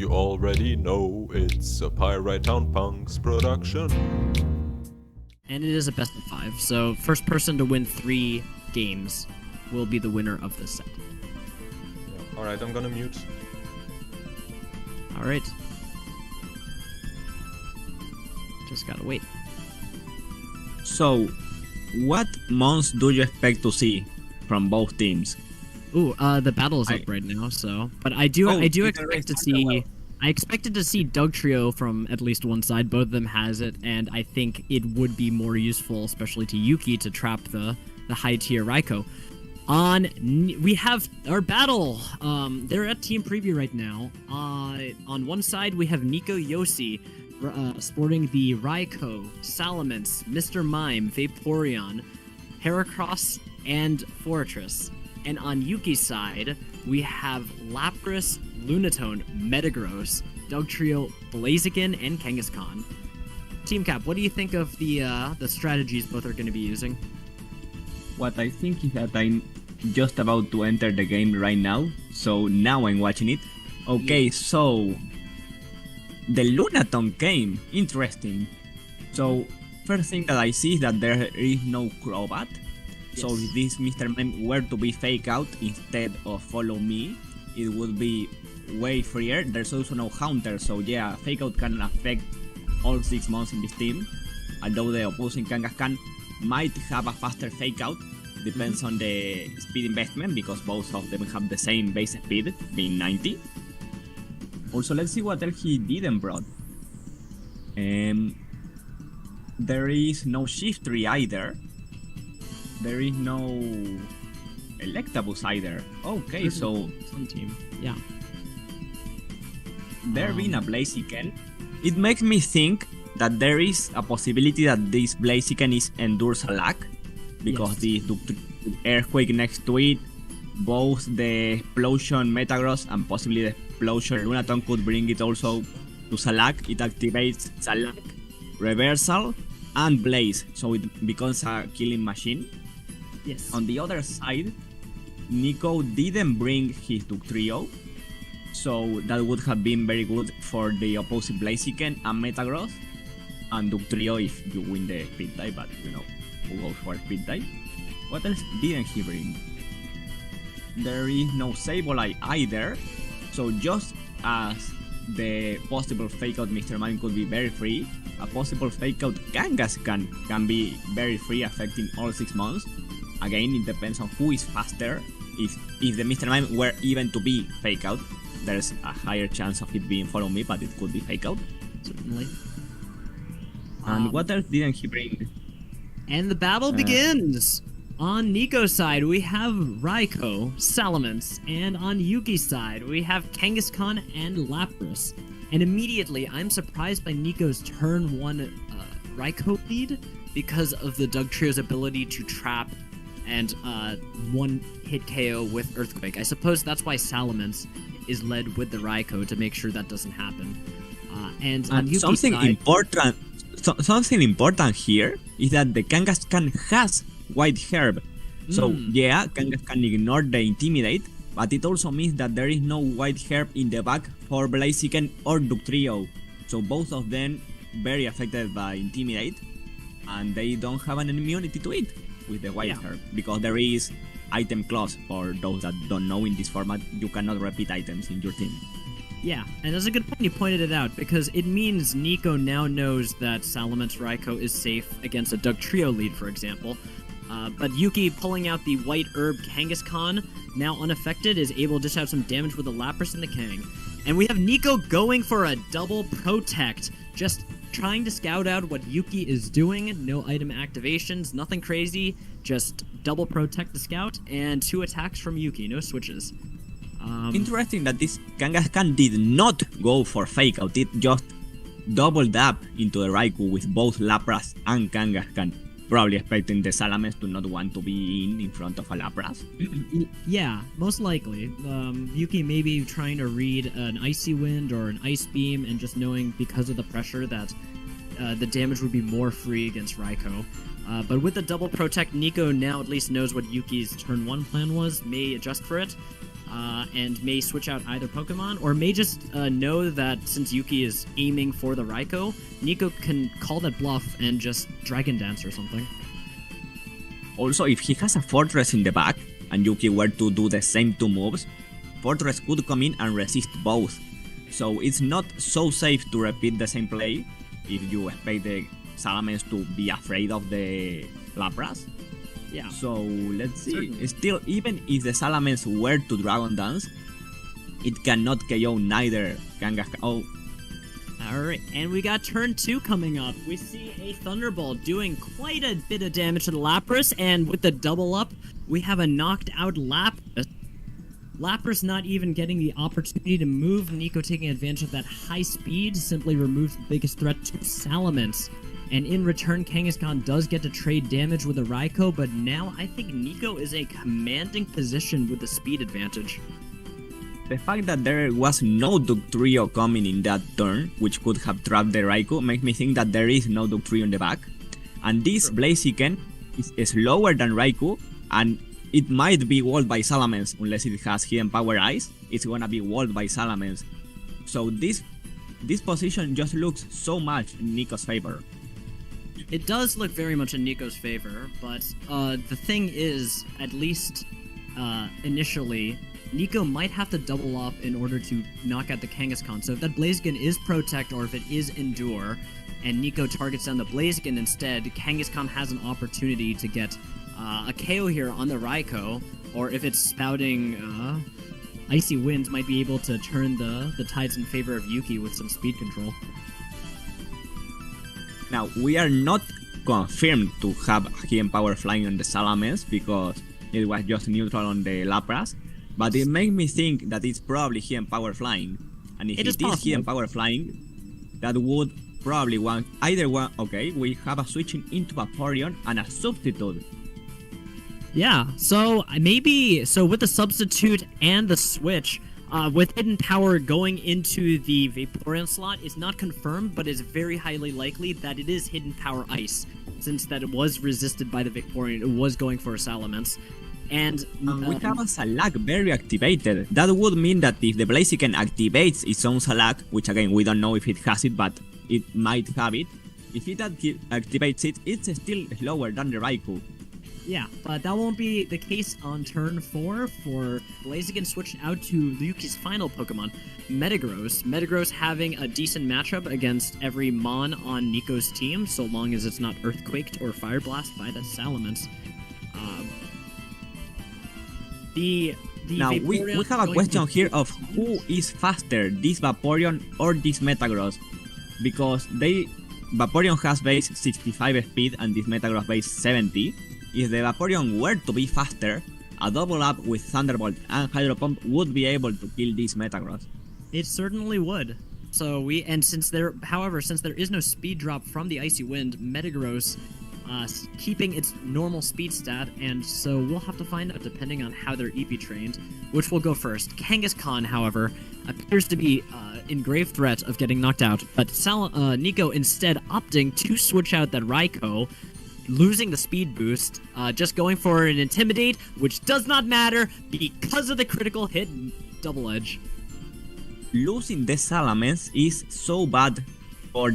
You already know it's a Pirate Town Punks production. And it is a best of 5, so first person to win 3 games will be the winner of this set. Yeah. Alright, I'm gonna mute. Alright. Just gotta wait. So, what months do you expect to see from both teams? Ooh, the battle is up right now, so... But I do expect to see... I expected to see Doug Trio from at least one side. Both of them has it, and I think it would be more useful, especially to Yuki, to trap the high-tier Raikou. We have our battle. They're at Team Preview right now. On one side, we have Nnico Iosi, sporting the Raikou, Salamence, Mr. Mime, Vaporeon, Heracross, and Fortress. And on Yuki's side, we have Lapras, Lunatone, Metagross, Dugtrio, Blaziken, and Kangaskhan. Teamcap, what do you think of the strategies both are going to be using? What I think is that I'm just about to enter the game right now, so now I'm watching it. Okay, yeah. So the Lunatone came. Interesting. So first thing that I see is that there is no Crobat. Yes. So if this Mr. Mime were to be fake out instead of follow me, it would be way freer. There's also no Haunter, so yeah, fake out can affect all 6 months in this team. Although the opposing Kangaskhan might have a faster fake out, depends on the speed investment, because both of them have the same base speed, being 90. Also, let's see what else he didn't brought. There is no Shiftry either. There is no Electabuzz either. Okay, so some team, yeah. There being a Blaziken, it makes me think that there is a possibility that this Blaziken is Endures a lag, because the Earthquake next to it, both the Explosion Metagross and possibly the Explosion Lunatone could bring it also to Salak. It activates Salak, Reversal, and Blaze, so it becomes a killing machine. Yes. On the other side, Nnico didn't bring his Dugtrio, so that would have been very good for the opposing Blaziken and Metagross, and Dugtrio if you win the speed type, but you know, who goes for speed type? What else didn't he bring? There is no Sableye either, so just as the possible fake out Mr. Mime could be very free, a possible fake out Kangaskhan can be very free, affecting all 6 months. Again, it depends on who is faster. If the Mr. Mime were even to be fake out, there's a higher chance of it being follow me, but it could be fake out. Certainly. And what else didn't he bring? And the battle begins! On Nnico's side, we have Raikou, Salamence, and on Yuki's side, we have Kangaskhan and Lapras. And immediately, I'm surprised by Nnico's turn 1 Raikou lead because of the Dugtrio's ability to trap and one-hit KO with Earthquake. I suppose that's why Salamence is led with the Raikou, to make sure that doesn't happen. And on Yuki's something side, something important here is that the Kangaskhan has White Herb. So yeah, Kangaskhan ignored the Intimidate, but it also means that there is no White Herb in the back for Blaziken or Dugtrio. So both of them very affected by Intimidate, and they don't have an immunity to it with the White Herb, because there is item clause. For those that don't know, in this format you cannot repeat items in your team. Yeah, and that's a good point you pointed it out, because it means Nnico now knows that Salamence Raikou is safe against a Dugtrio lead, for example. But Yuki pulling out the White Herb Kangaskhan, now unaffected, is able to dish out some damage with the Lapras and the Kang. And we have Nnico going for a double protect, just trying to scout out what Yuki is doing. No item activations, nothing crazy, just double protect the scout, and 2 attacks from Yuki, no switches. Interesting that this Kangaskhan did not go for fake out, it just doubled up into the Raikou with both Lapras and Kangaskhan, probably expecting the Salamence to not want to be in front of a Lapras. Yeah, most likely. Yuki maybe trying to read an Icy Wind or an Ice Beam, and just knowing because of the pressure that the damage would be more free against Raikou. But with the double protect, Nnico now at least knows what Yuki's turn 1 plan was, may adjust for it. and may switch out either Pokemon, or may just know that since Yuki is aiming for the Raikou, Nnico can call that bluff and just Dragon Dance or something. Also, if he has a Fortress in the back, and Yuki were to do the same 2 moves, Fortress could come in and resist both. So it's not so safe to repeat the same play if you expect the Salamence to be afraid of the Lapras. Yeah. So let's see. Certainly. Still, even if the Salamence were to Dragon Dance, it cannot KO neither Kangaskhan. Oh, Alright, and we got turn 2 coming up. We see a Thunderbolt doing quite a bit of damage to the Lapras, and with the double up, we have a knocked out Lapras. Lapras not even getting the opportunity to move. Nnico taking advantage of that high speed simply removes the biggest threat to Salamence. And in return, Kangaskhan does get to trade damage with a Raikou, but now I think Nnico is a commanding position with the speed advantage. the fact that there was no Dugtrio coming in that turn, which could have trapped the Raikou, makes me think that there is no Dugtrio in the back. And this Blaziken is slower than Raikou, and it might be walled by Salamence unless it has Hidden Power Ice. It's gonna be walled by Salamence. So this position just looks so much in Nnico's favor. It does look very much in Nnico's favor, but the thing is, at least initially, Nnico might have to double up in order to knock out the Kangaskhan. So if that Blaziken is Protect or if it is Endure, and Nnico targets down the Blaziken instead, Kangaskhan has an opportunity to get a KO here on the Raikou, or if it's spouting Icy Winds, might be able to turn the tides in favor of Yuki with some speed control. Now, we are not confirmed to have Hidden Power Flying on the Salamence because it was just neutral on the Lapras, but it makes me think that it's probably Hidden Power Flying. And if it is Hidden Power Flying, that would probably either one. Okay, we have a switching into Vaporeon and a substitute. Yeah, so maybe with the substitute and the switch, with Hidden Power going into the Vaporeon slot is not confirmed, but is very highly likely that it is Hidden Power Ice, since that it was resisted by the Vaporeon. It was going for a Salamence. And we have a Salak very activated. That would mean that if the Blaziken activates its own Salak, which again we don't know if it has it, but it might have it, if it activates it, it's still slower than the Raikou. Yeah, but that won't be the case on turn 4 for Blaziken switched out to Yuki's final Pokemon, Metagross. Metagross having a decent matchup against every Mon on Nnico's team, so long as it's not Earthquaked or Fire Blast by the Salamence. Now, we have a question here of who is faster, this Vaporeon or this Metagross, because Vaporeon has base 65 speed and this Metagross base 70. If the Vaporeon were to be faster, a double up with Thunderbolt and Hydro Pump would be able to kill this Metagross. It certainly would. Since there is no speed drop from the Icy Wind, Metagross keeping its normal speed stat, and so we'll have to find out depending on how they're EP trained, which will go first. Kangaskhan, however, appears to be in grave threat of getting knocked out, but Nnico instead opting to switch out that Raikou, losing the speed boost, just going for an Intimidate, which does not matter because of the critical hit Double Edge. Losing the Salamence is so bad for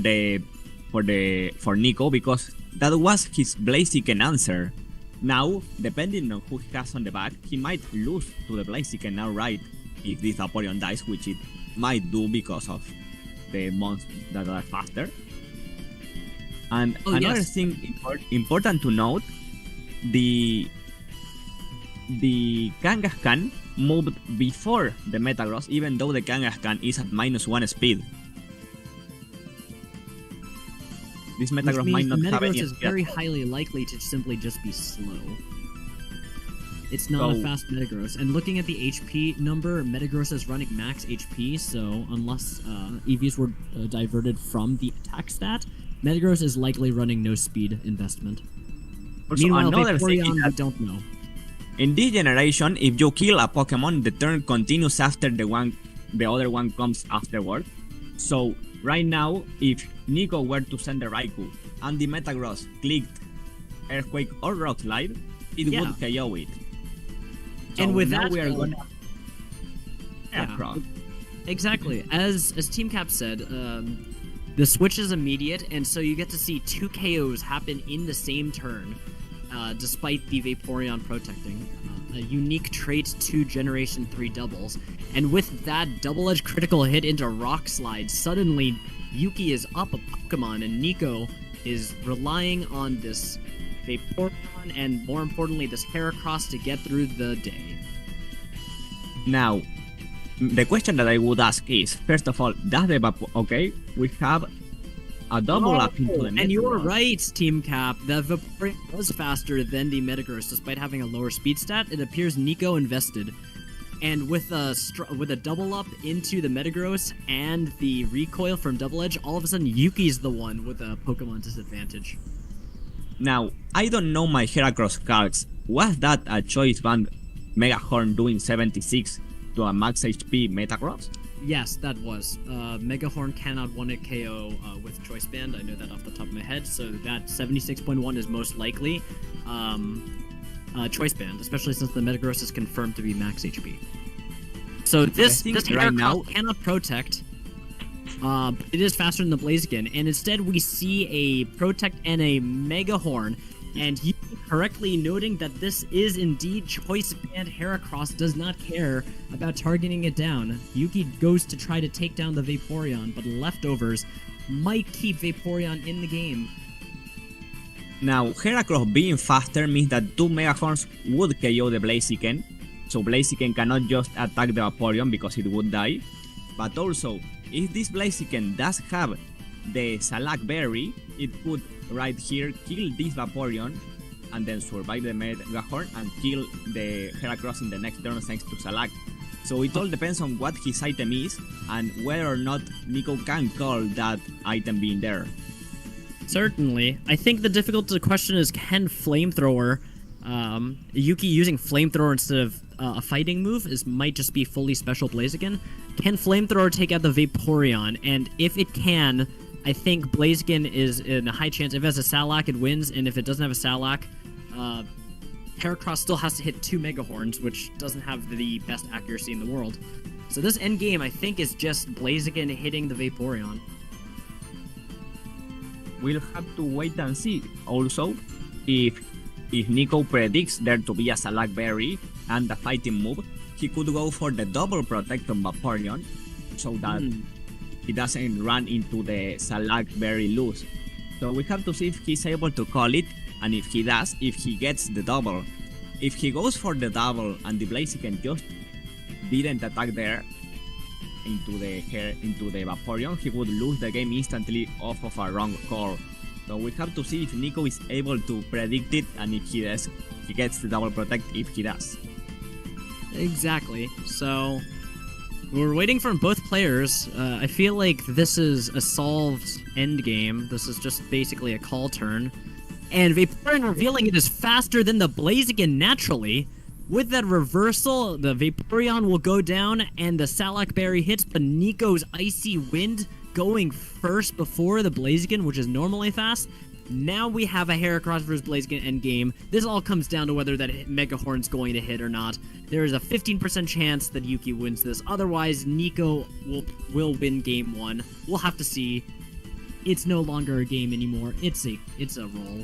Nnico because that was his Blaziken answer. Now, depending on who he has on the back, he might lose to the Blaziken outright if this Vaporeon dies, which it might do because of the monsters that are faster. And another thing important to note, the Kangaskhan moved before the Metagross, even though the Kangaskhan is at -1 speed. This Metagross might not have any speed. Metagross is very highly likely to simply just be slow. It's not a fast Metagross. And looking at the HP number, Metagross is running max HP, so unless EVs were diverted from the attack stat, Metagross is likely running no speed investment. Meanwhile, Vaporeon, we don't know. In this generation, if you kill a Pokemon, the turn continues after the other one comes afterward. So right now, if Nnico were to send the Raikou and the Metagross clicked Earthquake or Rock Slide, it would KO it. So and with now that, Heracross. Exactly. As TeamCap said, the switch is immediate, and so you get to see 2 KOs happen in the same turn, despite the Vaporeon protecting. A unique trait to Generation 3 doubles. And with that double-edged critical hit into Rock Slide, suddenly Yuki is up a Pokemon, and Nnico is relying on this Vaporeon and, more importantly, this Heracross to get through the day. Now, the question that I would ask is, first of all, does the okay, we have a double up into the and you're Metagross. right, TeamCap. The Vaporeon was faster than the Metagross, despite having a lower speed stat. It appears Nnico invested, and with a double up into the Metagross and the recoil from Double Edge, all of a sudden Yuki's the one with a Pokemon disadvantage. Now, I don't know my Heracross cards. Was that a Choice Band Mega Horn doing 76 to a max HP Metagross? Yes, that was. Mega Horn cannot 1-hit KO with Choice Band. I know that off the top of my head. So that 76.1 is most likely Choice Band, especially since the Metagross is confirmed to be max HP. So this right now cannot protect. But it is faster than the Blaziken, and instead we see a Protect and a Mega Horn. And you correctly noting that this is indeed Choice Band. Heracross does not care about targeting it down. Yuki goes to try to take down the Vaporeon, but leftovers might keep Vaporeon in the game. Now, Heracross being faster means that 2 Mega Horns would KO the Blaziken, so Blaziken cannot just attack the Vaporeon because it would die. But also, if this Blaziken does have the Salak Berry, it could right here kill this Vaporeon and then survive the Mega Horn and kill the Heracross in the next turn thanks to Salak. So it all depends on what his item is and whether or not Nnico can call that item being there. Certainly. I think the difficult question is, can Flamethrower, Yuki using Flamethrower instead of a fighting move might just be fully special Blaziken. Can Flamethrower take out the Vaporeon? And if it can, I think Blaziken is in a high chance. If it has a Salak, it wins, and if it doesn't have a Salak, Heracross still has to hit 2 Mega Horns, which doesn't have the best accuracy in the world. So this endgame, I think, is just Blaziken hitting the Vaporeon. We'll have to wait and see. Also, if Nnico predicts there to be a Salak Berry and a fighting move, he could go for the double protect on Vaporeon so that he doesn't run into the Salak Berry loose. So we have to see if he's able to call it, and if he does, if he gets the double. If he goes for the double and the Blaziken just didn't attack there into the Vaporeon, he would lose the game instantly off of a wrong call. So we have to see if Nnico is able to predict it, and if he does, he gets the double protect if he does. Exactly. So we're waiting for both players. I feel like this is a solved endgame. This is just basically a call turn. And Vaporeon revealing it is faster than the Blaziken naturally. With that reversal, the Vaporeon will go down and the Salak Berry hits, but Nnico's Icy Wind going first before the Blaziken, which is normally fast. Now we have a Heracross vs Blaziken endgame. This all comes down to whether that Mega Horn's going to hit or not. There is a 15% chance that Yuki wins this. Otherwise, Nnico will win game 1. We'll have to see. It's no longer a game anymore. It's a roll.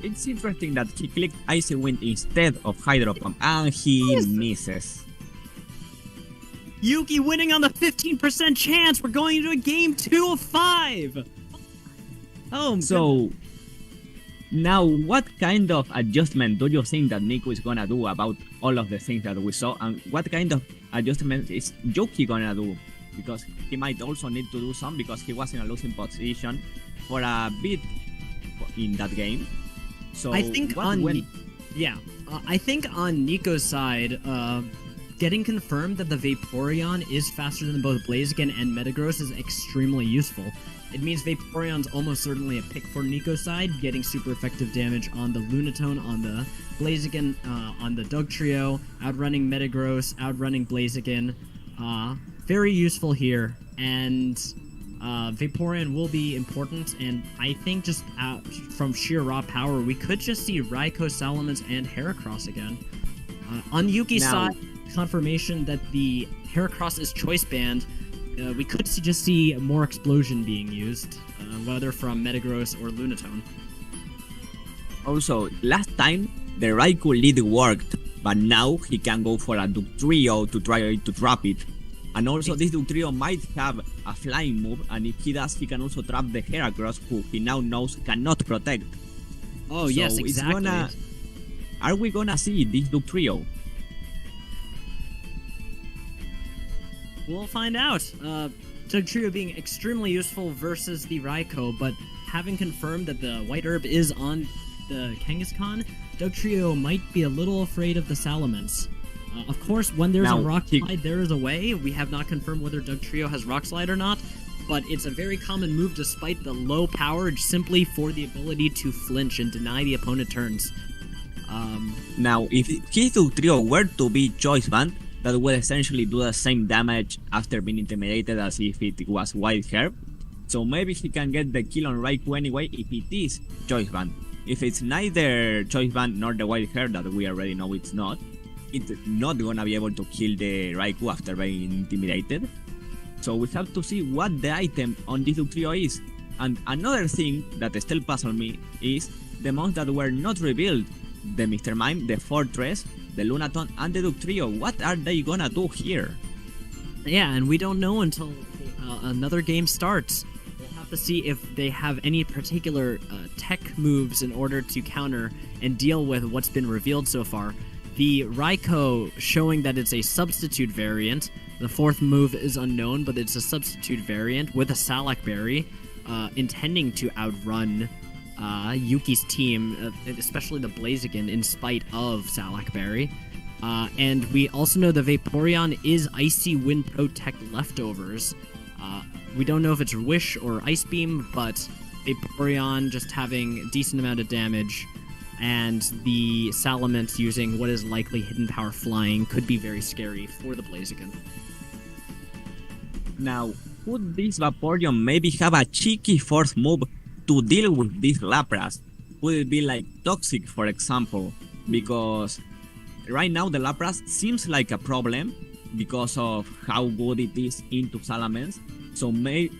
It's interesting that he clicked Icy Wind instead of Hydro Pump, and he misses. Yuki winning on the 15% chance. We're going into a game 2 of 5. Oh, so now what kind of adjustment do you think that Nnico is gonna do about all of the things that we saw, and what kind of adjustment is Yuki gonna do? Because he might also need to do some, because he was in a losing position for a bit in that game. So I think I think on Nnico's side, getting confirmed that the Vaporeon is faster than both Blaziken and Metagross is extremely useful. It means Vaporeon's almost certainly a pick for Nnico's side, getting super effective damage on the Lunatone, on the Blaziken, on the Dugtrio, outrunning Metagross, outrunning Blaziken. Very useful here, and Vaporeon will be important, and I think just from sheer raw power, we could just see Raikou, Salamence, and Heracross again. On Yuki's side, confirmation that the Heracross is choice banned, we could just see more explosion being used, whether from Metagross or Lunatone. Also, last time the Raikou lead worked, but now he can go for a Dugtrio to try to trap it. And also this Dugtrio might have a flying move, and if he does, he can also trap the Heracross, who he now knows cannot protect. Oh, so yes, exactly. Are we gonna see this Dugtrio? We'll find out. Dugtrio being extremely useful versus the Raikou, but having confirmed that the White Herb is on the Kangaskhan, Dugtrio might be a little afraid of the Salamence. Of course, when there's a Rock Slide, there is a way. We have not confirmed whether Dugtrio has Rock Slide or not, but it's a very common move despite the low power, simply for the ability to flinch and deny the opponent turns. Now, if his Dugtrio were to be choice band, that would essentially do the same damage after being intimidated as if it was Wild Herb. So maybe he can get the kill on Raikou anyway if it is choice band. If it's neither choice band nor the Wild Herb, that we already know it's not gonna be able to kill the Raikou after being intimidated. So we have to see what the item on this Dugtrio is. And another thing that still puzzles me is the mons that were not revealed. The Mr. Mime, the Fortress, the Lunatone, and the Dugtrio. What are they gonna do here? Yeah, and we don't know until another game starts. We'll have to see if they have any particular tech moves in order to counter and deal with what's been revealed so far. The Raikou showing that it's a substitute variant. The fourth move is unknown, but it's a substitute variant with a Salak Berry, intending to outrun Yuki's team, especially the Blaziken, in spite of Salak Berry. And we also know the Vaporeon is Icy Wind Protect leftovers. We don't know if it's Wish or Ice Beam, but Vaporeon just having a decent amount of damage, and the Salamence using what is likely Hidden Power Flying could be very scary for the Blaziken. Now, could this Vaporeon maybe have a cheeky fourth move to deal with this Lapras? Would it be like Toxic, for example? Because right now the Lapras seems like a problem because of how good it is into Salamence,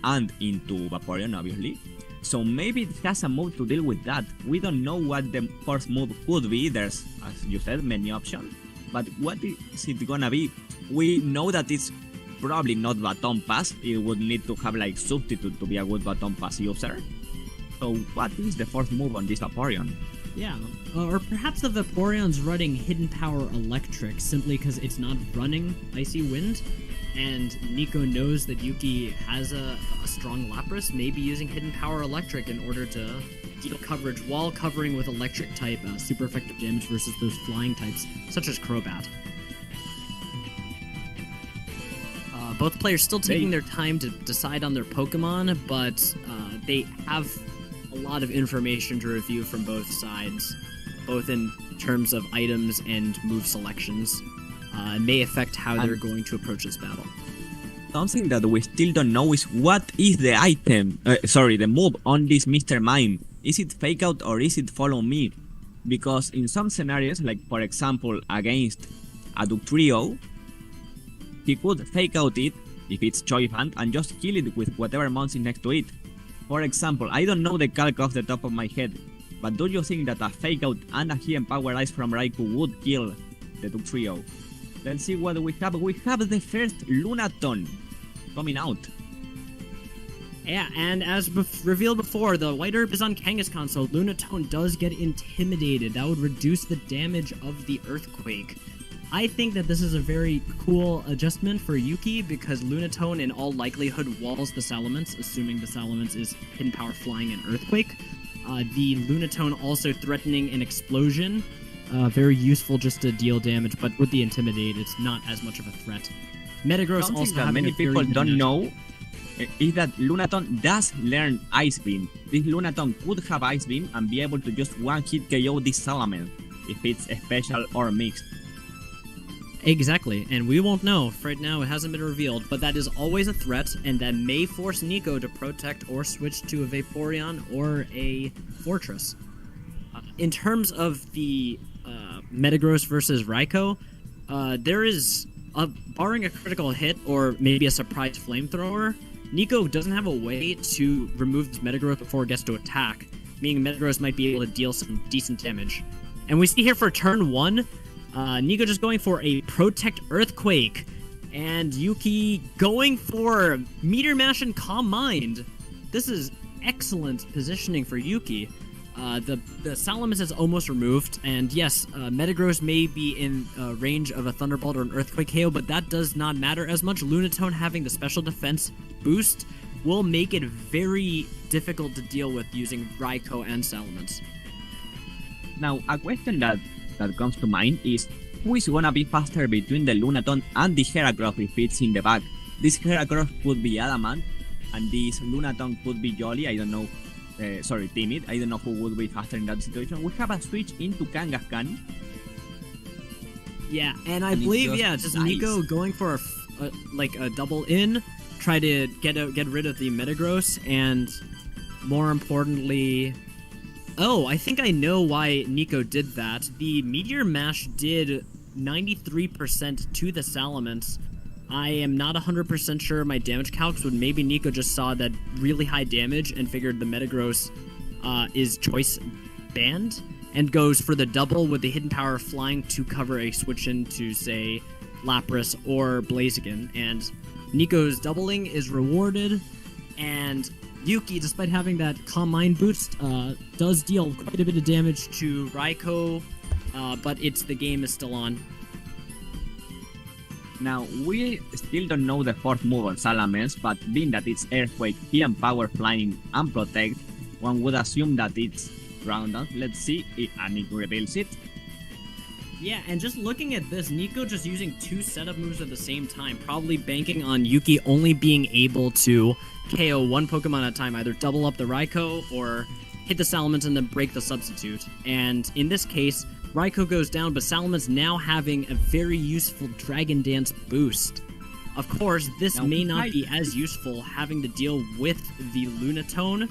and into Vaporeon, obviously. So maybe it has a move to deal with that. We don't know what the fourth move could be. There's, as you said, many options. But what is it gonna be? We know that it's probably not Baton Pass. It would need to have like substitute to be a good Baton Pass user. So what is the fourth move on this Vaporeon? Yeah, or perhaps the Vaporeon's running Hidden Power Electric simply because it's not running Icy Wind, and Nnico knows that Yuki has a strong Lapras, maybe using Hidden Power Electric in order to deal coverage while covering with Electric type super effective damage versus those flying types, such as Crobat. Both players still taking their time to decide on their Pokemon, but they have a lot of information to review from both sides, both in terms of items and move selections. May affect how they're going to approach this battle. Something that we still don't know is what is the the move on this Mr. Mime. Is it Fake Out or is it Follow Me? Because in some scenarios, like for example against a Dugtrio, he could Fake Out it if it's Choice Band and just kill it with whatever mons is next to it. For example, I don't know the calc off the top of my head, but do you think that a Fake Out and a Hidden Power Ice from Raikou would kill the Dugtrio? Let's see what we have. We have the first Lunatone coming out. Yeah, and as revealed before, the White Herb is on Kangaskhan, so Lunatone does get intimidated. That would reduce the damage of the Earthquake. I think that this is a very cool adjustment for Yuki because Lunatone in all likelihood walls the Salamence, assuming the Salamence is Hidden Power Flying and Earthquake. The Lunatone also threatening an Explosion. Very useful just to deal damage, but with the Intimidate, it's not as much of a threat. Metagross also that many people don't know is that Lunatone does learn Ice Beam. This Lunatone could have Ice Beam and be able to just one-hit KO this Salamence if it's special or mixed. Exactly, and we won't know. Right now, it hasn't been revealed, but that is always a threat, and that may force Nnico to protect or switch to a Vaporeon or a Fortress. In terms of the Metagross versus Raikou, there is, barring a critical hit or maybe a surprise flamethrower, Nnico doesn't have a way to remove this Metagross before it gets to attack, meaning Metagross might be able to deal some decent damage. And we see here for turn 1, Nnico just going for a Protect Earthquake, and Yuki going for Meteor Mash and Calm Mind. This is excellent positioning for Yuki. The Salamence is almost removed, and yes, Metagross may be in range of a Thunderbolt or an Earthquake KO, but that does not matter as much. Lunatone having the special defense boost will make it very difficult to deal with using Raikou and Salamence. Now, a question that comes to mind is, who is gonna be faster between the Lunatone and the Heracross if it's in the back? This Heracross could be Adamant, and this Lunatone could be Jolly, I don't know. Timid. I don't know who would be faster in that situation. We have a switch into Kangaskhan. Yeah, and I believe, just nice. Nnico going for a double in, try to get rid of the Metagross, and more importantly, I think I know why Nnico did that. The Meteor Mash did 93% to the Salamence. I am not 100% sure my damage calcs, but maybe Nnico just saw that really high damage and figured the Metagross is choice banned, and goes for the double with the hidden power flying to cover a switch into, say, Lapras or Blaziken. And Nnico's doubling is rewarded, and Yuki, despite having that Calm Mind boost, does deal quite a bit of damage to Raikou, but the game is still on. Now, we still don't know the fourth move on Salamence, but being that it's Earthquake, Hidden Power, Flying, and Protect, one would assume that it's ground up. Let's see if Nnico reveals it. Yeah, and just looking at this, Nnico just using 2 setup moves at the same time, probably banking on Yuki only being able to KO one Pokemon at a time, either double up the Raikou or hit the Salamence and then break the substitute. And in this case, Raikou goes down, but Salamence now having a very useful Dragon Dance boost. Of course, this may not be as useful having to deal with the Lunatone,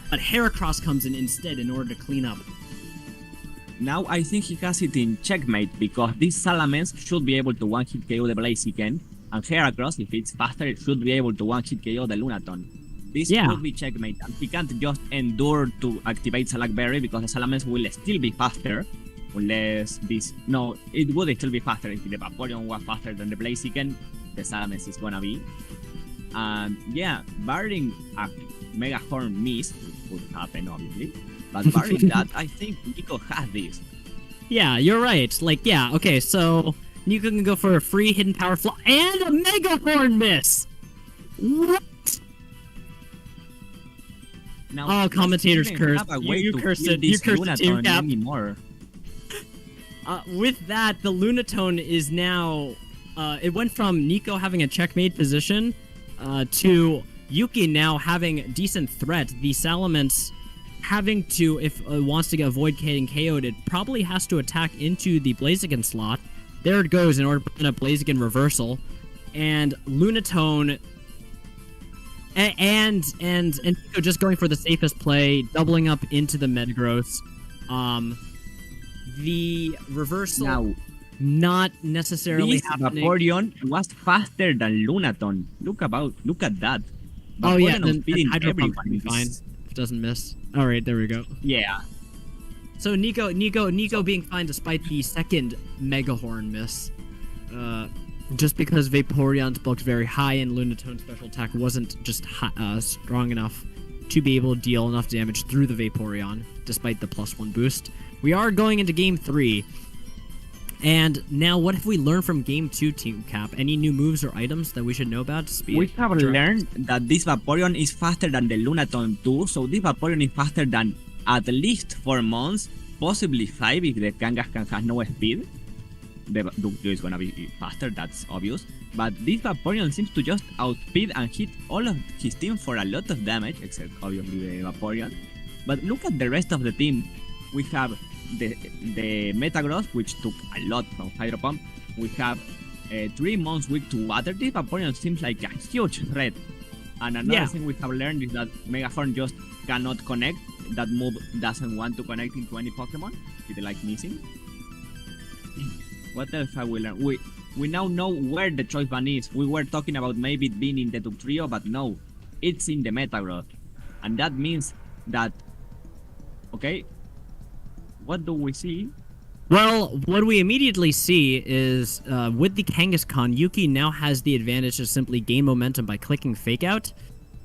but Heracross comes in instead in order to clean up. Now I think he has it in checkmate, because this Salamence should be able to one-hit KO the Blaziken, and Heracross, if it's faster, it should be able to one-hit KO the Lunatone. This could be checkmate, and he can't just endure to activate Salakberry, because the Salamence will still be faster. Unless this... No, it would still be faster if the Vaporeon was faster than the Blaziken. The Salamence is gonna be. And yeah, barring a Mega Horn miss, which would happen obviously, but barring that, I think Nnico has this. Yeah, you're right. Okay, so Nnico can go for a free Hidden Power Flaw and a Mega Horn miss! What? Now, commentators cursed. You cursed it. You cursed the Teamcap. Anymore. With that, the Lunatone is now... it went from Nnico having a checkmate position to Yuki now having decent threat. The Salamence having to, if it wants to avoid getting KO'd, it probably has to attack into the Blaziken slot. There it goes in order to put in a Blaziken reversal. And Lunatone... And Nnico just going for the safest play, doubling up into the Metagross. The reversal now, not necessarily this happening. Vaporeon was faster than Lunatone. Look at that. Vaporeon then Hydro Pump fine. It doesn't miss. All right, there we go. Yeah. So Nnico being fine despite the second Mega Horn miss. Just because Vaporeon's bulk's very high and Lunatone's special attack wasn't just strong enough to be able to deal enough damage through the Vaporeon, despite the +1 boost. We are going into Game 3. And now, what have we learned from Game 2, Teamcap? Any new moves or items that we should know about? We have learned that this Vaporeon is faster than the Lunatone too, so this Vaporeon is faster than at least 4 months, possibly 5 if the Kangaskhan has no speed. The Ductio is gonna be faster, that's obvious. But this Vaporeon seems to just outspeed and hit all of his team for a lot of damage, except obviously the Vaporeon. But look at the rest of the team. We have the Metagross, which took a lot from Hydro Pump. We have 3 months weak to water. This Vaporeon seems like a huge threat. And another thing we have learned is that Megaform just cannot connect. That move doesn't want to connect into any Pokemon. It's like missing. What else have we learned? We now know where the choice band is. We were talking about maybe it being in the Duke Trio, but no, it's in the Metagross. And that means that, okay, what do we see? Well, what we immediately see is, with the Kangaskhan, Yuki now has the advantage to simply gain momentum by clicking Fake Out,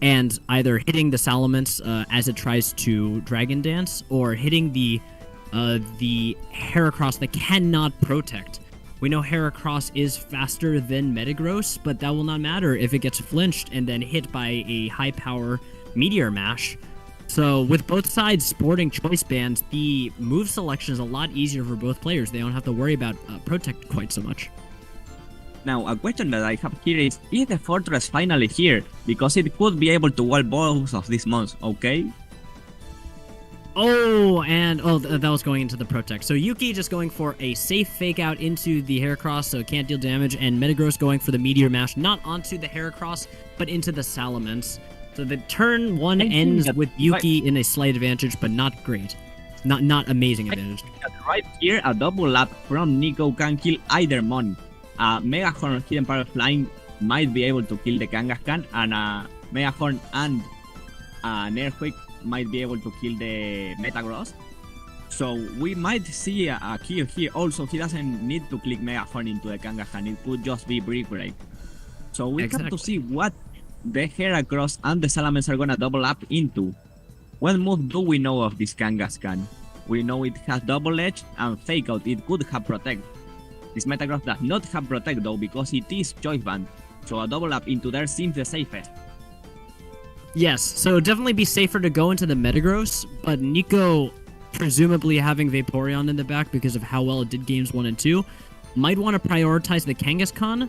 and either hitting the Salamence as it tries to Dragon Dance, or hitting the Heracross that cannot protect. We know Heracross is faster than Metagross, but that will not matter if it gets flinched and then hit by a high-power Meteor Mash. So, with both sides sporting choice bands, the move selection is a lot easier for both players. They don't have to worry about protect quite so much. Now, a question that I have here is the Fortress finally here? Because it could be able to wall both of these mons, okay? Oh, and that was going into the Protect. So Yuki just going for a safe Fake Out into the Heracross, so it can't deal damage, and Metagross going for the Meteor Mash, not onto the Heracross, but into the Salamence. So the turn one ends with Yuki in a slight advantage, but not great. Not amazing advantage. Right here, a double lap from Nnico can kill either mon. Mega Horn Hidden Power Flying might be able to kill the Kangaskhan, and Mega Horn and an Earthquake might be able to kill the Metagross. So we might see a kill here. Also, he doesn't need to click Mega Horn into the Kangaskhan. It could just be Brick Break. So we have to see what the Heracross and the Salamence are gonna double up into. What move do we know of this Kangaskhan? We know it has Double Edge and Fake Out. It could have Protect. This Metagross does not have Protect though, because it is Choice Band. So a double up into there seems the safest. Yes, so definitely be safer to go into the Metagross, but Nnico, presumably having Vaporeon in the back because of how well it did games 1 and 2, might want to prioritize the Kangaskhan,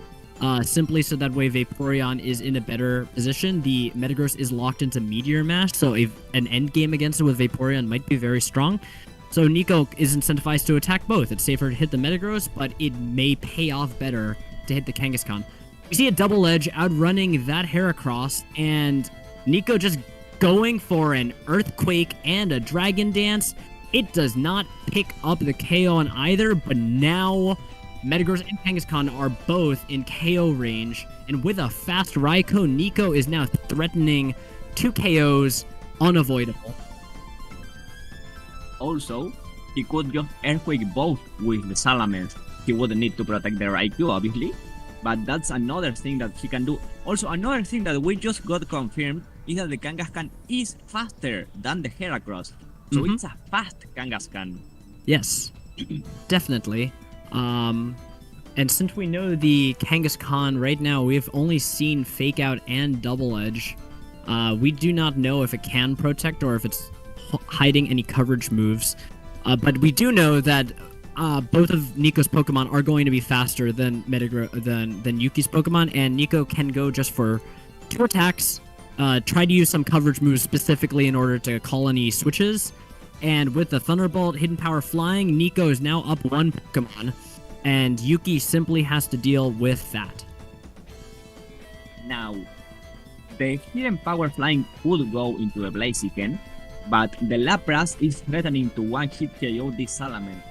simply so that way Vaporeon is in a better position. The Metagross is locked into Meteor Mash, so an end game against it with Vaporeon might be very strong. So Nnico is incentivized to attack both. It's safer to hit the Metagross, but it may pay off better to hit the Kangaskhan. We see a Double Edge outrunning that Heracross, and Nnico just going for an Earthquake and a Dragon Dance. It does not pick up the KO on either, but now Metagross and Kangaskhan are both in KO range, and with a fast Raikou, Nnico is now threatening 2 KOs unavoidable. Also, he could just Earthquake both with the Salamence. He wouldn't need to protect the Raikou, obviously, but that's another thing that he can do. Also, another thing that we just got confirmed is that the Kangaskhan is faster than the Heracross. So it's a fast Kangaskhan. Yes, definitely. And since we know the Kangaskhan right now, we have only seen Fake Out and Double Edge. We do not know if it can protect or if it's hiding any coverage moves. But we do know that both of Nnico's Pokemon are going to be faster than than Yuki's Pokemon, and Nnico can go just for 2 attacks, try to use some coverage moves specifically in order to call any switches. And with the Thunderbolt, Hidden Power Flying, Nnico is now up 1 Pokemon, and Yuki simply has to deal with that. Now, the Hidden Power Flying could go into a Blaziken, but the Lapras is threatening to one-hit KO this Salamence.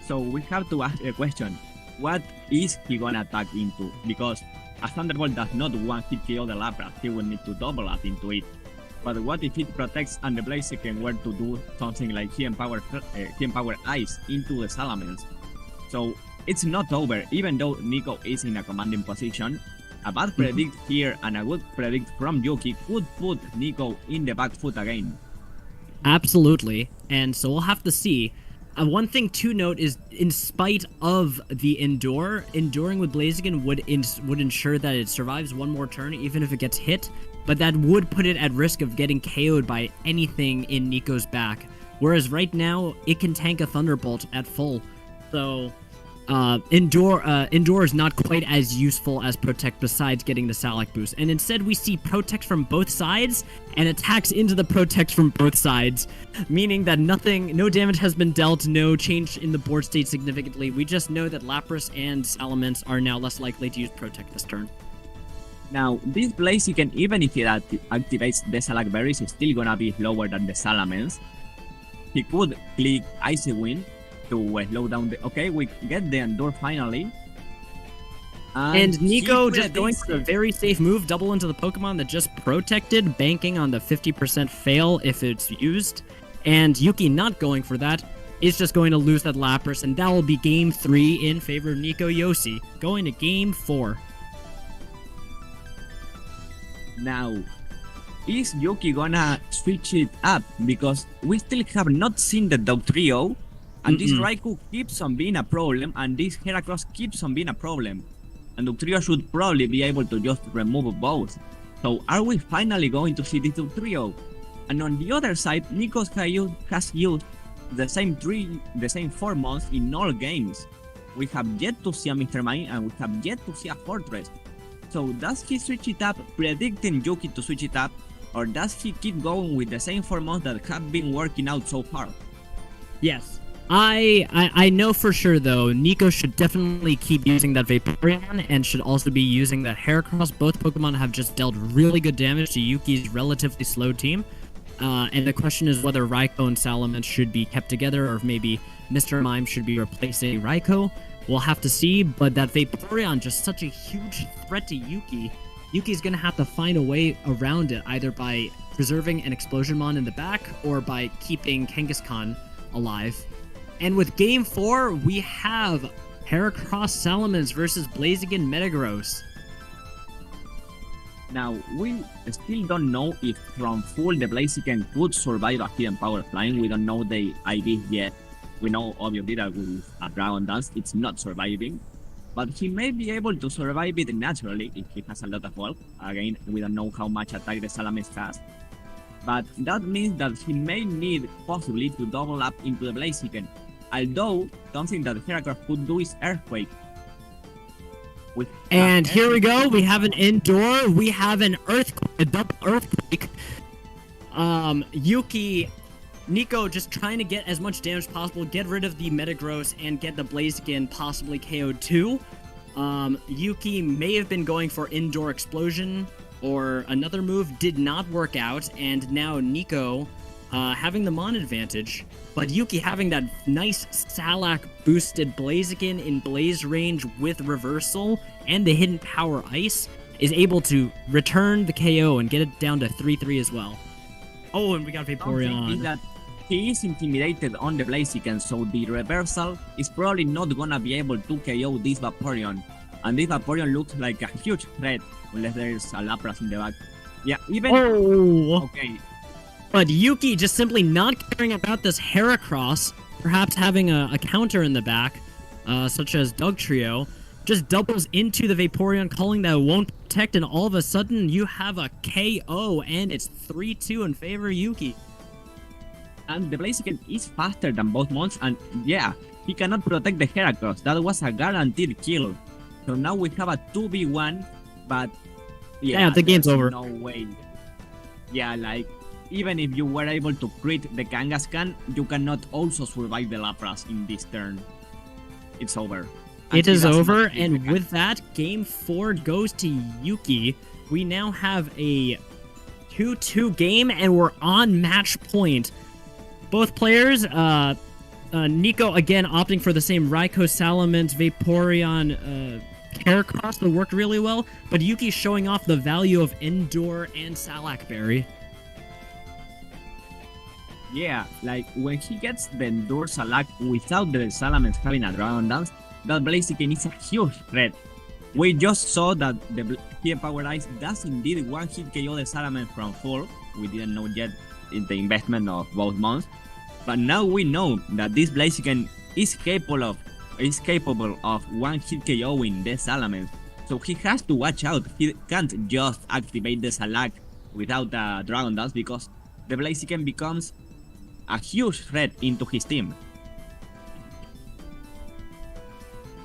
So we have to ask a question, what is he gonna attack into? Because a Thunderbolt does not one-hit KO the Lapras, he will need to double up into it. But what if it protects and the Blaziken were to do something like Hidden Power Ice into the Salamence? So it's not over, even though Nnico is in a commanding position. A bad predict here and a good predict from Yuki could put Nnico in the back foot again. Absolutely, and so we'll have to see. One thing to note is, in spite of the enduring with Blaziken would ensure that it survives 1 more turn, even if it gets hit, but that would put it at risk of getting KO'd by anything in Nnico's back. Whereas right now, it can tank a Thunderbolt at full. So, Endure is not quite as useful as Protect besides getting the Salac boost. And instead we see Protect from both sides and attacks into the Protect from both sides, meaning that no damage has been dealt, no change in the board state significantly. We just know that Lapras and Salamence are now less likely to use Protect this turn. Now, this Blaziken, even if it activates the Salac Berries, is still gonna be lower than the Salamence. He could click Icy Wind, to slow down the... Okay, we get the Endure finally. And Nnico just going for a very safe move, double into the Pokemon that just protected, banking on the 50% fail if it's used. And Yuki not going for that is just going to lose that Lapras, and that will be Game 3 in favor of Nnico Iosi. Going to Game 4. Now, is Yuki gonna switch it up? Because we still have not seen the Dugtrio, and this Raikou keeps on being a problem, and this Heracross keeps on being a problem. And Dugtrio should probably be able to just remove both. So are we finally going to see this Dugtrio? And on the other side, Nnico has used the same 4 months in all games. We have yet to see a Mr. Mime, and we have yet to see a Fortress. So does he switch it up, predicting Yuki to switch it up, or does he keep going with the same 4 months that have been working out so far? Yes. I know for sure, though, Nnico should definitely keep using that Vaporeon and should also be using that Heracross. Both Pokemon have just dealt really good damage to Yuki's relatively slow team. And the question is whether Raikou and Salamence should be kept together, or if maybe Mr. Mime should be replacing Raikou. We'll have to see, but that Vaporeon, just such a huge threat to Yuki. Yuki's gonna have to find a way around it, either by preserving an Explosionmon in the back, or by keeping Kangaskhan alive. And with Game 4, we have Heracross Salamence versus Blaziken Metagross. Now, we still don't know if from full the Blaziken could survive a Hidden Power Flying. We don't know the ID yet. We know obviously that with a Dragon Dance it's not surviving. But he may be able to survive it naturally if he has a lot of bulk. Again, we don't know how much attack the Salamence has. But that means that he may need possibly to double up into the Blaziken. Although, something that Heracross could do is Earthquake. And here we go, we have an Indoor, we have an Earthquake, a double Earthquake. Yuki, Nnico just trying to get as much damage as possible, get rid of the Metagross, and get the Blaziken possibly KO'd too. Yuki may have been going for Indoor Explosion, or another move, did not work out, and now Nnico having the Mon advantage. But Yuki having that nice Salac boosted Blaziken in Blaze range with Reversal and the Hidden Power Ice is able to return the KO and get it down to 3-3 as well. Oh, and we got Vaporeon. That he is intimidated on the Blaziken, so the Reversal is probably not gonna be able to KO this Vaporeon. And this Vaporeon looks like a huge threat, unless there's a Lapras in the back. Yeah, even... Oh! Okay. But Yuki just simply not caring about this Heracross, perhaps having a counter in the back, such as Dugtrio, just doubles into the Vaporeon, calling that it won't protect, and all of a sudden you have a KO, and it's 3-2 in favor of Yuki. And the Blaziken is faster than both mons, and yeah, he cannot protect the Heracross. That was a guaranteed kill. So now we have a 2v1, but yeah the game's over. No way. Yeah, like, even if you were able to crit the Kangaskhan, you cannot also survive the Lapras in this turn. It's over. It is over, and with that, Game 4 goes to Yuki. We now have a 2-2 game, and we're on match point. Both players, Nnico again opting for the same Raikou, Salamence, Vaporeon, Heracross that worked really well, but Yuki showing off the value of Indoor and Salac Berry. Yeah, like when he gets the Endure Salac without the Salamence having a Dragon Dance, that Blaziken is a huge threat. We just saw that the Hidden Power Ice does indeed one-hit KO the Salamence from full. We didn't know yet in the investment of both months, but now we know that this Blaziken is capable of one-hit KOing the Salamence. So he has to watch out. He can't just activate the Salac without a Dragon Dance, because the Blaziken becomes a huge threat into his team.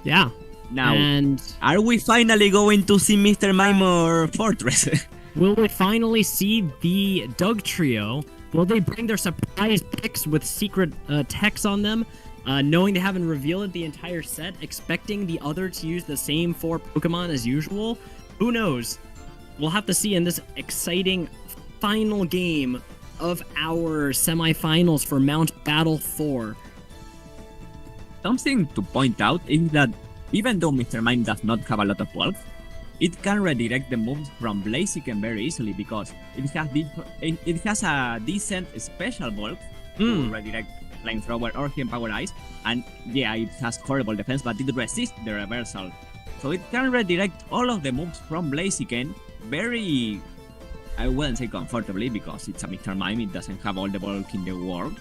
Yeah. Now, and are we finally going to see Mr. Mime or Fortress? Will we finally see the Dugtrio? Will they bring their surprise picks with secret text on them, knowing they haven't revealed the entire set, expecting the other to use the same 4 Pokemon as usual? Who knows? We'll have to see in this exciting final game of our semifinals for Mount Battle 4. Something to point out is that even though Mr. Mime does not have a lot of bulk, it can redirect the moves from Blaziken very easily because it has a decent special bulk to redirect Flamethrower or Hidden Power Ice, and yeah, it has horrible defense, but it resists the reversal. So it can redirect all of the moves from Blaziken very, I wouldn't say comfortably because it's a Mr. Mime, it doesn't have all the bulk in the world,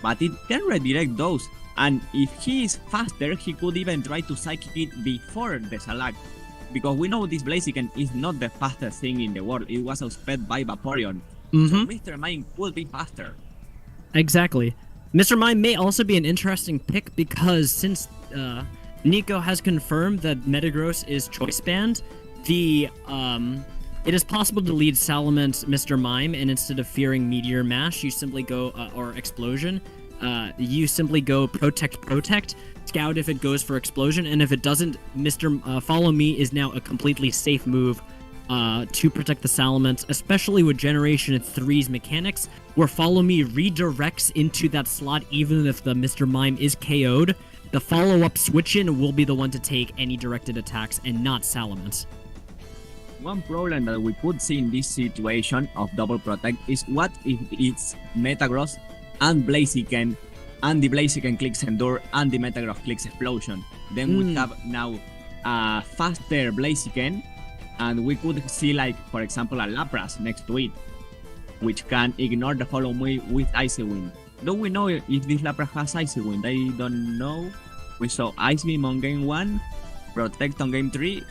but it can redirect those. And if he is faster, he could even try to Psychic it before the Salak. Because we know this Blaziken is not the fastest thing in the world. It was outsped by Vaporeon. So Mr. Mime could be faster. Exactly. Mr. Mime may also be an interesting pick because since Nnico has confirmed that Metagross is choice banned, it is possible to lead Salamence Mr. Mime, and instead of fearing Meteor Mash, you simply go, or Explosion, you simply go Protect, Scout if it goes for Explosion, and if it doesn't, Follow Me is now a completely safe move to protect the Salamence, especially with Generation 3's mechanics, where Follow Me redirects into that slot even if the Mr. Mime is KO'd. The follow-up switch-in will be the one to take any directed attacks and not Salamence. One problem that we could see in this situation of double protect is what if it's Metagross and Blaziken, and the Blaziken clicks Endure and the Metagross clicks Explosion. Then we have now a faster Blaziken, and we could see, like, for example, a Lapras next to it, which can ignore the Follow Me with Icy Wind. Do we know if this Lapras has Icy Wind? I don't know. We saw Ice Beam on game 1, Protect on game 3,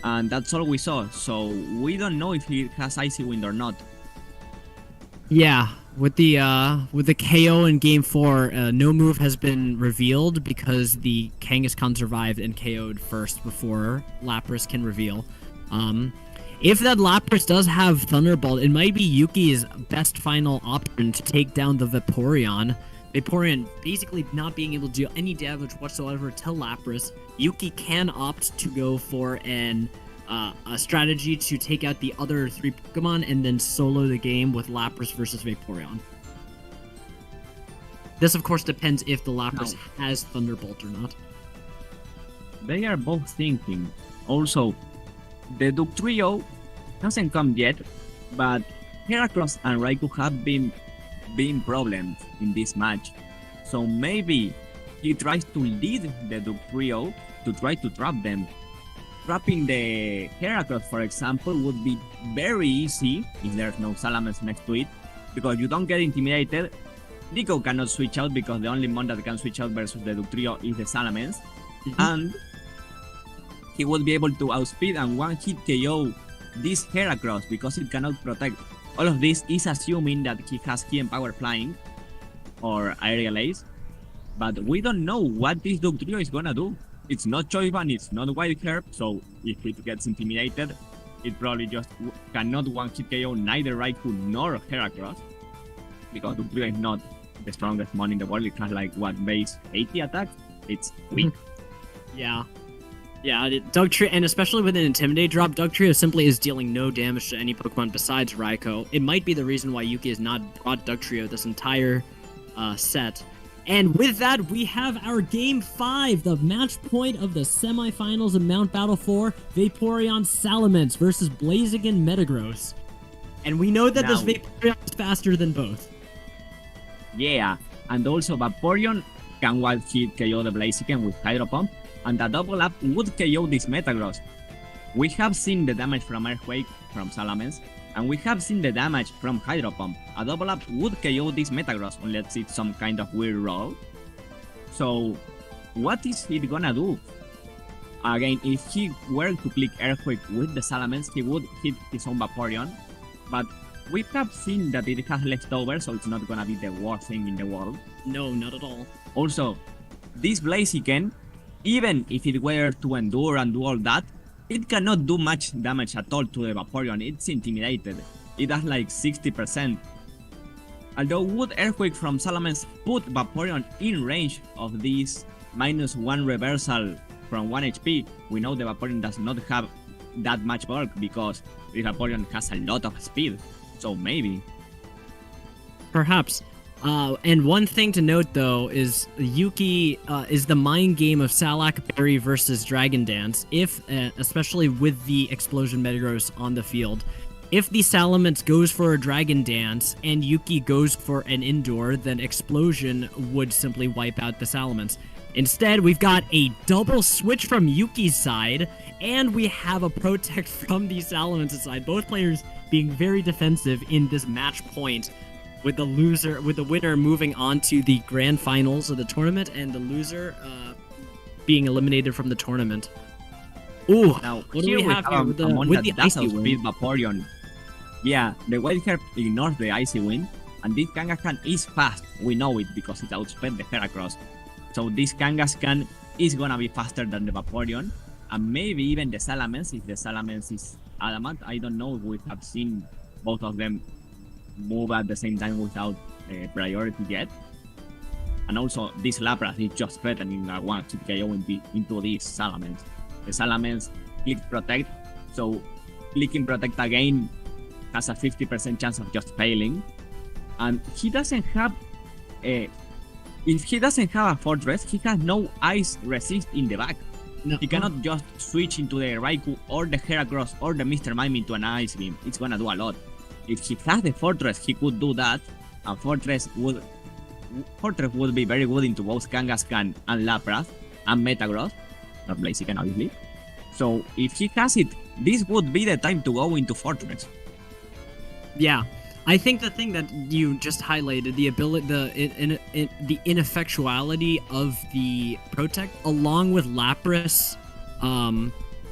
and that's all we saw. So we don't know if he has Icy Wind or not. Yeah, with the KO in game 4, no move has been revealed because the Kangaskhan survived and KO'd first before Lapras can reveal. If that Lapras does have Thunderbolt, it might be Yuki's best final option to take down the Vaporeon. Vaporeon basically not being able to do any damage whatsoever to Lapras. Yuki can opt to go for a strategy to take out the other 3 Pokemon and then solo the game with Lapras versus Vaporeon. This, of course, depends if the Lapras has Thunderbolt or not. They are both thinking. Also, the Duke Trio hasn't come yet, but Heracross and Raikou have been problems in this match. So maybe he tries to lead the Duke Trio to try to trap them. Trapping the Heracross, for example, would be very easy if there's no Salamence next to it, because you don't get intimidated. Nnico cannot switch out because the only mon that can switch out versus the Duke Trio is the Salamence, and he would be able to outspeed and one-hit KO this Heracross because it cannot protect. All of this is assuming that he has Key and Power Flying or Aerial Ace, but we don't know what this Duke Trio is gonna do. It's not Choice Band, it's not Wild Herb, so if it gets intimidated, it probably just cannot one-hit KO neither Raikou nor Heracross, because Duke Trio is not the strongest mon in the world. It has like, what, base 80 attack? It's weak. Yeah, Doug Trio, and especially with an Intimidate drop, Doug Trio simply is dealing no damage to any Pokemon besides Raikou. It might be the reason why Yuki has not brought Doug Trio this entire set. And with that, we have our Game 5, the match point of the semifinals of Mount Battle 4, Vaporeon Salamence versus Blaziken Metagross. And we know that this Vaporeon is faster than both. Yeah, and also Vaporeon can one-hit KO the Blaziken with Hydro Pump, and a double up would KO this Metagross. We have seen the damage from Earthquake from Salamence, and we have seen the damage from Hydro Pump. A double up would KO this Metagross unless it's some kind of weird roll. So, what is he gonna do? Again, if he were to click Earthquake with the Salamence, he would hit his own Vaporeon, but we have seen that it has leftover, so it's not gonna be the worst thing in the world. No, not at all. Also, this Blaziken, even if it were to endure and do all that, it cannot do much damage at all to the Vaporeon. It's intimidated. It does like 60%. Although would Earthquake from Salamence put Vaporeon in range of this -1 reversal from 1 HP, we know the Vaporeon does not have that much bulk because the Vaporeon has a lot of speed. So maybe. Perhaps. And one thing to note, though, is Yuki is the mind game of Salak Berry versus Dragon Dance, if, especially with the Explosion Metagross on the field. If the Salamence goes for a Dragon Dance and Yuki goes for an Indoor, then Explosion would simply wipe out the Salamence. Instead, we've got a double switch from Yuki's side, and we have a Protect from the Salamence's side. Both players being very defensive in this match point, with the winner moving on to the grand finals of the tournament, and the loser being eliminated from the tournament. Ooh, now, what do we have here with the Icy Wind? Vaporeon. Yeah, the Wild Herb ignores the Icy Wind, and this Kangaskhan is fast. We know it because it outsped the Heracross. So this Kangaskhan is gonna be faster than the Vaporeon, and maybe even the Salamence, if the Salamence is adamant. I don't know if we have seen both of them move at the same time without priority yet. And also, this Lapras is just threatening a one-hit KO into this Salamence. The Salamence clicks Protect, so clicking Protect again has a 50% chance of just failing. And he doesn't have a... If he doesn't have a Fortress, he has no Ice Resist in the back. No. He cannot just switch into the Raikou or the Heracross or the Mr. Mime into an Ice Beam. It's gonna do a lot. If he has the Fortress, he could do that, and Fortress would be very good into both Kangaskhan and Lapras and Metagross, not Blaziken obviously. So if he has it, this would be the time to go into Fortress. Yeah, I think the thing that you just highlighted, the ability, the ineffectuality of the Protect, along with Lapras,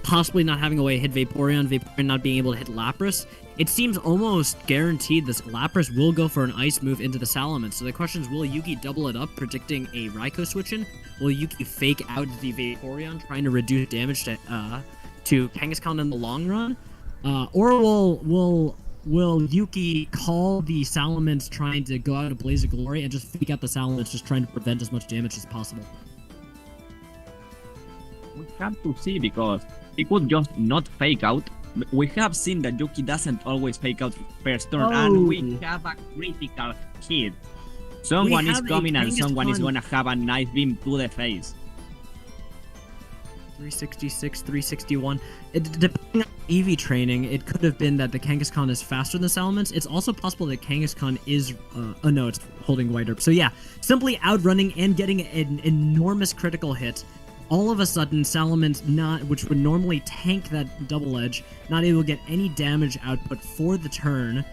possibly not having a way to hit Vaporeon not being able to hit Lapras, it seems almost guaranteed this Lapras will go for an Ice move into the Salamence. So the question is, will Yuki double it up, predicting a Raikou switch in? Will Yuki fake out the Vaporeon, trying to reduce damage to Kangaskhan in the long run? Or will Yuki call the Salamence trying to go out of Blaze of Glory and just fake out the Salamence, just trying to prevent as much damage as possible? We have to see, because he could just not fake out. We have seen that Yuki doesn't always fake out first turn, and we have a critical hit. Someone is coming and someone is gonna have a nice beam to the face. 366, 361. Depending on EV training, it could have been that the Kangaskhan is faster than Salamence. It's also possible that Kangaskhan is... oh no, it's holding White Herb. So yeah, simply outrunning and getting an enormous critical hit. All of a sudden, Salamence, which would normally tank that double edge, not able to get any damage output for the turn.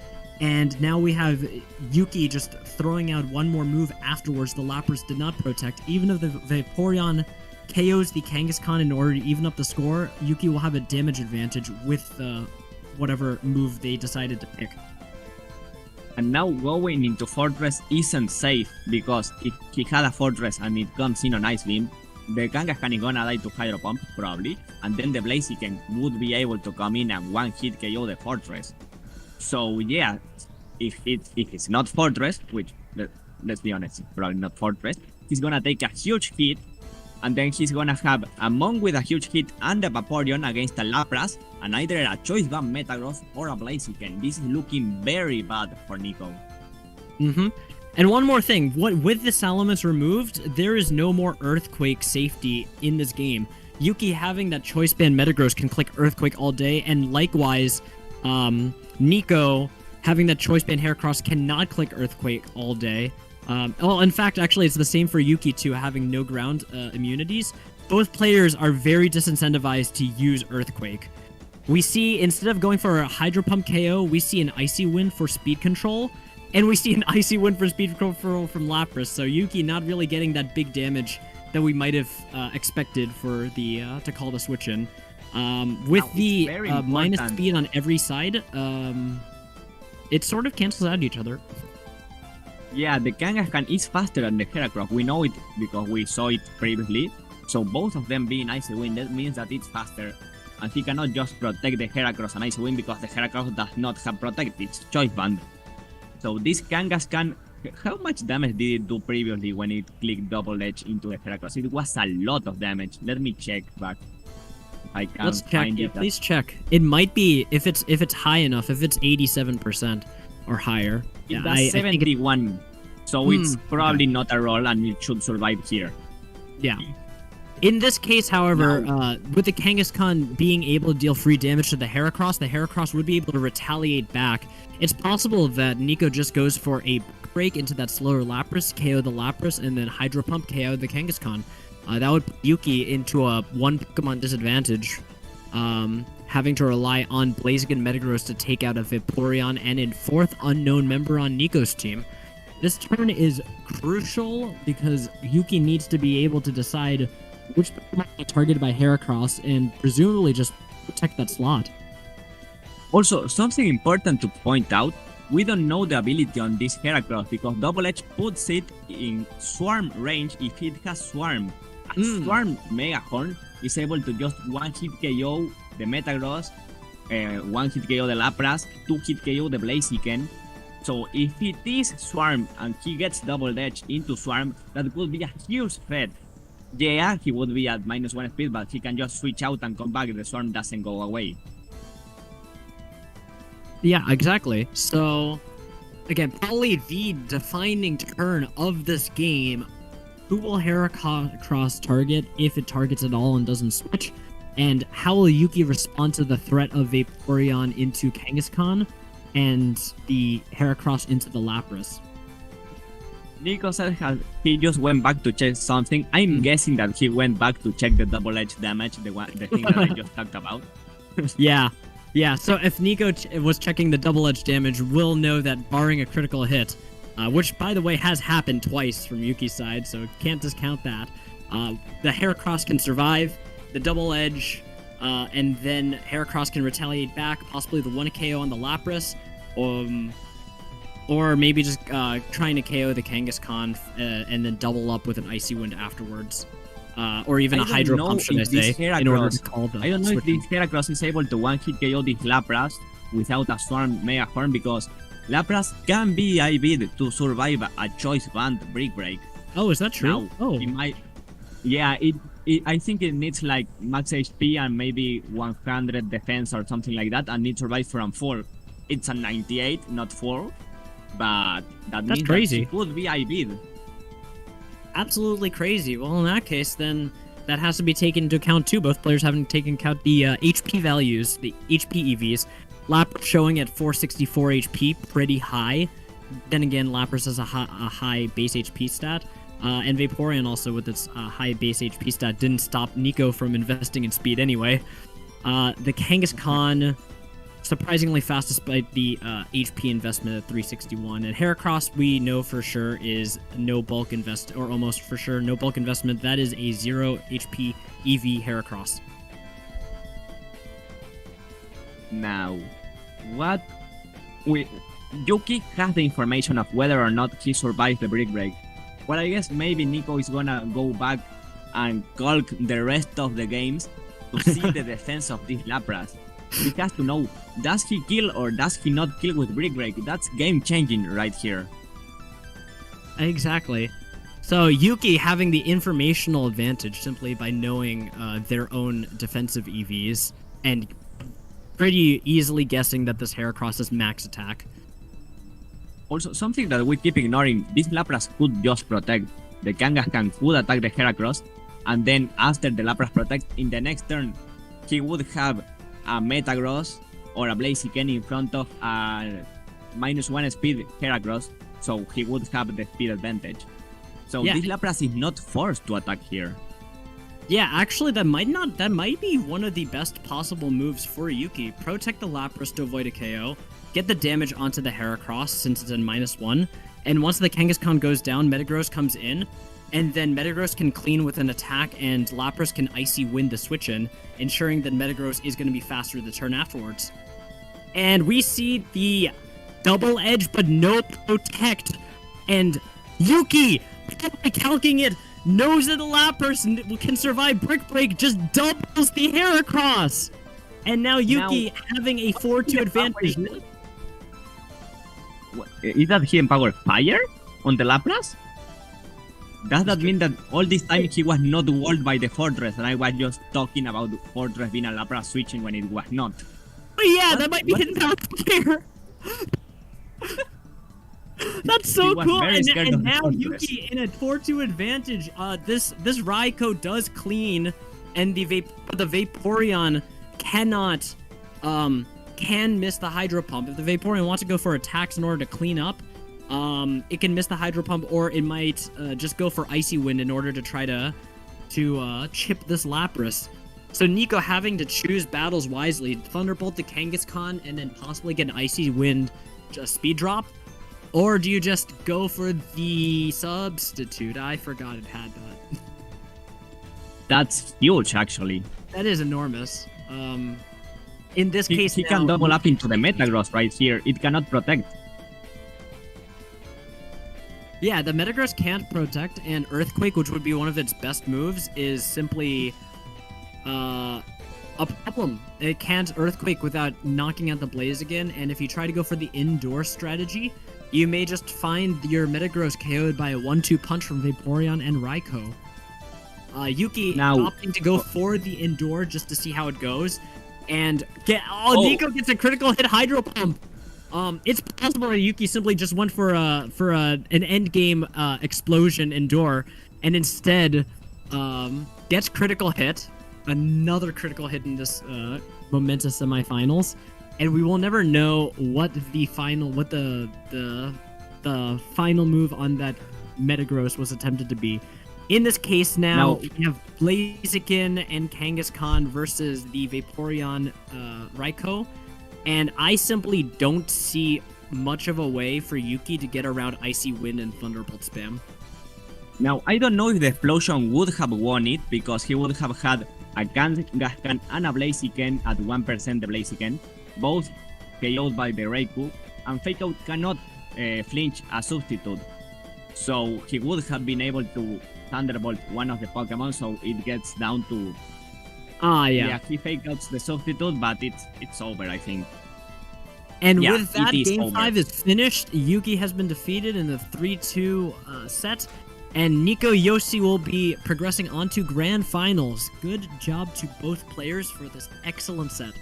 And now we have Yuki just throwing out one more move afterwards. The Lapras did not Protect. Even if the Vaporeon KOs the Kangaskhan in order to even up the score, Yuki will have a damage advantage with whatever move they decided to pick. And now going into Fortress isn't safe, because if he had a Fortress and it comes in on Ice Beam, the Kangaskhan is gonna die to Hydro Pump, probably, and then the Blaziken would be able to come in and one-hit KO the Fortress. So yeah, if it's not Fortress, which, let's be honest, it's probably not Fortress, he's gonna take a huge hit, and then he's gonna have a Monk with a huge hit and a Vaporeon against a Lapras, and either a Choice Band Metagross or a Blaziken. This is looking very bad for Nnico. And one more thing, with the Salamence removed, there is no more Earthquake safety in this game. Yuki having that Choice Band Metagross can click Earthquake all day, and likewise, Nnico having that Choice Band Heracross cannot click Earthquake all day. Well, in fact, actually, it's the same for Yuki too, having no ground immunities. Both players are very disincentivized to use Earthquake. We see, instead of going for a Hydro Pump KO, we see an Icy Wind for speed control. And we see an Icy Wind for speed control from Lapras, so Yuki not really getting that big damage that we might have expected for the to call the switch in. With the minus speed on every side, it sort of cancels out each other. Yeah, the Kangaskhan is faster than the Heracross. We know it because we saw it previously. So both of them being Icy Wind, that means that it's faster. And he cannot just protect the Heracross and Icy Wind because the Heracross does not have Protect, it's Choice Band. So this Kangaskhan, how much damage did it do previously when it clicked Double Edge into the Heracross? It was a lot of damage. Let me check back. I can't Let's check. find Yeah, it. please check. It might be, if it's high enough, if it's 87% or higher. It does 71. So it's probably not a roll and it should survive here. Yeah. In this case, however, with the Kangaskhan being able to deal free damage to the Heracross would be able to retaliate back. It's possible that Nnico just goes for a break into that slower Lapras, KO the Lapras, and then Hydro Pump KO the Kangaskhan. That would put Yuki into a one Pokemon disadvantage, having to rely on Blaziken Metagross to take out a Vaporeon and a fourth unknown member on Nico's team. This turn is crucial because Yuki needs to be able to decide which Pokemon are targeted by Heracross and presumably just protect that slot. Also, something important to point out, we don't know the ability on this Heracross because Double Edge puts it in Swarm range if it has Swarm. Swarm Mega Horn is able to just one-hit KO the Metagross, one-hit KO the Lapras, two-hit KO the Blaziken. So if it is Swarm and he gets Double Edge into Swarm, that would be a huge threat. Yeah, he would be at -1 speed, but he can just switch out and come back if the Swarm doesn't go away. Yeah, exactly. So, again, probably the defining turn of this game. Who will Heracross target if it targets at all and doesn't switch? And how will Yuki respond to the threat of Vaporeon into Kangaskhan and the Heracross into the Lapras? Nnico said he just went back to check something. I'm guessing that he went back to check the double edge damage, the thing that I just talked about. Yeah. So if Nnico was checking the double edge damage, we'll know that barring a critical hit, which by the way has happened twice from Yuki's side, so can't discount that. The Heracross can survive the double edge, and then Heracross can retaliate back, possibly the 1 KO on the Lapras, or maybe just trying to KO the Kangaskhan and then double up with an Icy Wind afterwards. Or even a Hydro Pump, should I say, in order to call the I don't know switching. if this Heracross is able to one-hit KO this Lapras without a Swarm Mega Horn because Lapras can be IV'd to survive a Choice Band Brick Break. Oh, is that true? Now, it might... Yeah, I think it needs like max HP and maybe 100 defense or something like that, and needs survive from 4. It's a 98, not 4, but that's means crazy. That it could be IV'd. Absolutely crazy. Well, in that case, then that has to be taken into account too. Both players having to take into account the HP values, the HP EVs. Lapras showing at 464 HP, pretty high. Then again, Lapras has a high base HP stat. And Vaporeon also with its high base HP stat didn't stop Nnico from investing in speed anyway. The Kangaskhan, surprisingly fast despite the HP investment at 361. And Heracross, we know for sure is no bulk invest, or almost for sure no bulk investment. That is a 0 HP EV Heracross. Now, Yuki has the information of whether or not he survived the Brick Break. Well, I guess maybe Nnico is gonna go back and calc the rest of the games to see the defense of this Lapras. He has to know, does he kill or does he not kill with Brick Break? That's game changing right here. Exactly. So Yuki having the informational advantage simply by knowing their own defensive EVs and pretty easily guessing that this Heracross is max attack. Also, something that we keep ignoring, this Lapras could just protect. The Kangaskhan could attack the Heracross, and then after the Lapras protect, in the next turn, he would have a Metagross or a Blaziken in front of a -1 speed Heracross, so he would have the speed advantage. So this Lapras is not forced to attack here. Yeah, actually, that might be one of the best possible moves for Yuki. Protect the Lapras to avoid a KO, get the damage onto the Heracross since it's in -1, and once the Kangaskhan goes down, Metagross comes in, and then Metagross can clean with an attack, and Lapras can Icy Wind the switch in, ensuring that Metagross is going to be faster the turn afterwards. And we see the double edge, but no protect, and Yuki, by calcing it, knows that the Lapras can survive Brick Break, just doubles the Heracross! And now Yuki having a 4-2 advantage. Is that he empowered Fire on the Lapras? Does that mean that all this time he was not walled by the Fortress and I was just talking about the Fortress being a Lapras switching when it was not? Oh yeah, that might be hidden power Fire! That's so He was cool. very scared And of the now fortress. Yuki in a 4-2 advantage. This Raikou does clean, and the Vaporeon cannot can miss the Hydro Pump. If the Vaporeon wants to go for attacks in order to clean up, it can miss the Hydro Pump, or it might just go for Icy Wind in order to try to chip this Lapras. So Nnico having to choose battles wisely, Thunderbolt the Kangaskhan, and then possibly get an Icy Wind speed drop? Or do you just go for the substitute? I forgot it had that. That's huge, actually. That is enormous. In this case, He now, can double up into the Metagross right here. It cannot protect. Yeah, the Metagross can't protect, and Earthquake, which would be one of its best moves, is simply a problem. It can't Earthquake without knocking out the Blaziken, and if you try to go for the indoor strategy, you may just find your Metagross KO'd by a 1-2 punch from Vaporeon and Raikou. Yuki Now- opting to go for the indoor just to see how it goes, and Nnico gets a critical hit Hydro Pump. It's possible that Yuki simply just went for an end game explosion indoor, and instead gets critical hit, another critical hit in this momentous semifinals, and we will never know what the final move on that Metagross was attempted to be. In this case now we have Blaziken and Kangaskhan versus the Vaporeon Raikou. And I simply don't see much of a way for Yuki to get around Icy Wind and Thunderbolt spam. Now, I don't know if the Explosion would have won it, because he would have had a Kangaskhan and a Blaziken at 1% the Blaziken, both KO'd by the Raikou, and Fake Out cannot flinch a substitute. So he would have been able to Thunderbolt one of the Pokemon, so it gets down to... Yeah, he Fake Outs the substitute, but it's over, I think. And Yeah, with that, it is Game over. 5 is finished. Yuki has been defeated in the 3-2 set, and Nnico Iosi will be progressing on to Grand Finals. Good job to both players for this excellent set.